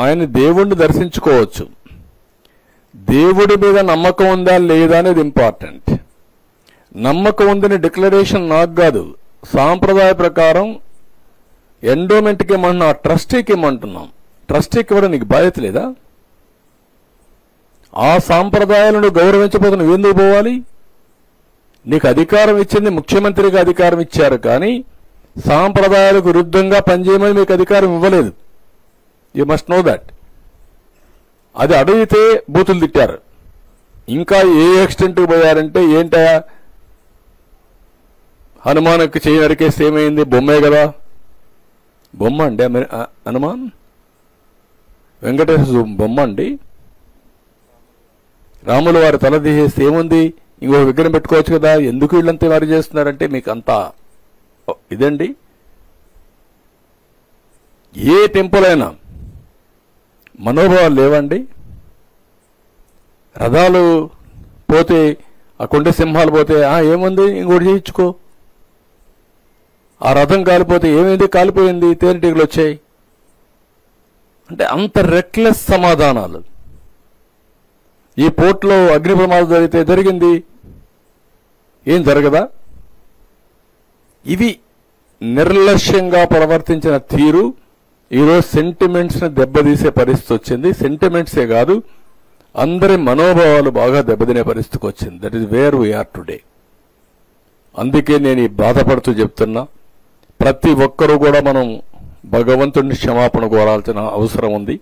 ఆయన దేవుణ్ణి దర్శించుకోవచ్చు. దేవుడి మీద నమ్మకం ఉందా లేదా అనేది ఇంపార్టెంట్. నమ్మకం ఉందని డిక్లరేషన్ నాకు కాదు, సాంప్రదాయ ప్రకారం ఎండోమెంట్కి ఇమ్మంటున్నాం, ట్రస్టీకి ఇమ్మంటున్నాం. ట్రస్టీకి ఇవ్వడం నీకు బాధ్యత లేదా? ఆ సాంప్రదాయాలను గౌరవించకపోతే నువ్వు ఎందుకు పోవాలి? నీకు అధికారం ఇచ్చింది ముఖ్యమంత్రిగా అధికారం ఇచ్చారు, కానీ సాంప్రదాయాలకు విరుద్ధంగా పనిచేయమని మీకు అధికారం ఇవ్వలేదు. You must know that. అది అడిగితే బూతులు తిట్టారు. ఇంకా ఏ ఎక్స్టెంట్కి పోయారంటే, ఏంటయా హనుమాన్కి చేయి నరికేస్తే ఏమైంది? బొమ్మే కదా. బొమ్మ అండి హనుమాన్, వెంకటేశ్వర బొమ్మ అండి. రాముల వారి తల తీసేస్తే ఏముంది? ఇంకో విగ్రహం పెట్టుకోవచ్చు కదా. ఎందుకు వీళ్ళంతా వారు చేస్తున్నారంటే మీకు అంతా ఇదండి. ఏ టెంపుల్ అయినా మనోభావాలు లేవండి. రథాలు పోతే, ఆ కొండ సింహాలు పోతే ఏముంది ఇంకోటి చేయించుకో. ఆ రథం కాలిపోతే ఏమైంది? కాలిపోయింది, తేనెటీగలు వచ్చాయి. అంటే అంత రెక్లెస్ సమాధానాలు. ఈ పోర్టులో అగ్ని ప్రమాదం జరిగితే జరిగింది, ఏం జరగదా? ఇవి నిర్లక్ష్యంగా ప్రవర్తించిన తీరు ఈరోజు సెంటిమెంట్స్ ని దెబ్బతీసే పరిస్థితి వచ్చింది. సెంటిమెంట్సే కాదు, అందరి మనోభావాలు బాగా దెబ్బతినే పరిస్థితికి వచ్చింది. That is where we are today. అందుకే నేను ఈ బాధపడుతూ చెప్తున్నా, ప్రతి ఒక్కరూ కూడా మనం భగవంతుడిని క్షమాపణ కోరాల్సిన అవసరం ఉంది.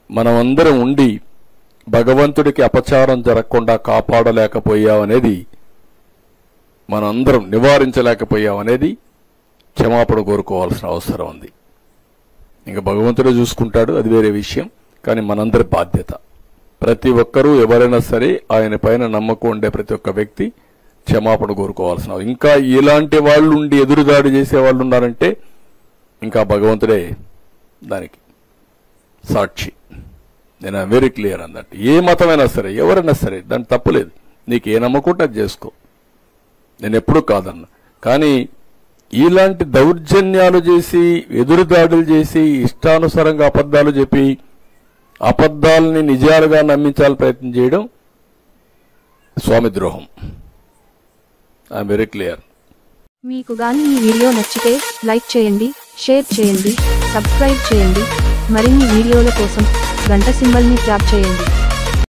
మనమందరం ఉండి భగవంతుడికి అపచారం జరగకుండా కాపాడలేకపోయామనేది, మనందరం నివారించలేకపోయామనేది క్షమాపణ కోరుకోవాల్సిన అవసరం ఉంది. ఇంకా భగవంతుడే చూసుకుంటాడు, అది వేరే విషయం. కానీ మనందరి బాధ్యత, ప్రతి ఒక్కరూ ఎవరైనా సరే ఆయన పైన నమ్మకం ఉండే ప్రతి ఒక్క వ్యక్తి క్షమాపణ కోరుకోవాల్సిన. ఇంకా ఇలాంటి వాళ్ళు ఉండి ఎదురుదాడి చేసే వాళ్ళు ఉన్నారంటే ఇంకా భగవంతుడే దానికి సాక్షి. నేను వెరీ క్లియర్ అన్నట్టు. ఏ మతమైనా సరే, ఎవరైనా సరే, దాని తప్పులేదు. నీకు ఏ నమ్మకం అది చేసుకో, నేను ఎప్పుడూ కాదన్నా. కానీ ఇలాంటి దౌర్జన్యాలు చేసి, ఎదురుదాడులు చేసి, ఇష్టానుసారంగా అబద్ధాలు చెప్పి, అబద్ధాలని నిజాలుగా నమ్మించాలని ప్రయత్నం చేయడం స్వామి ద్రోహం. I'm very clear. మీకు గాని ఈ వీడియో నచ్చితే లైక్ చేయండి, షేర్ చేయండి, సబ్స్క్రైబ్ చేయండి. మరిన్ని వీడియోల కోసం గంట సింబల్ని ట్యాప్ చేయండి.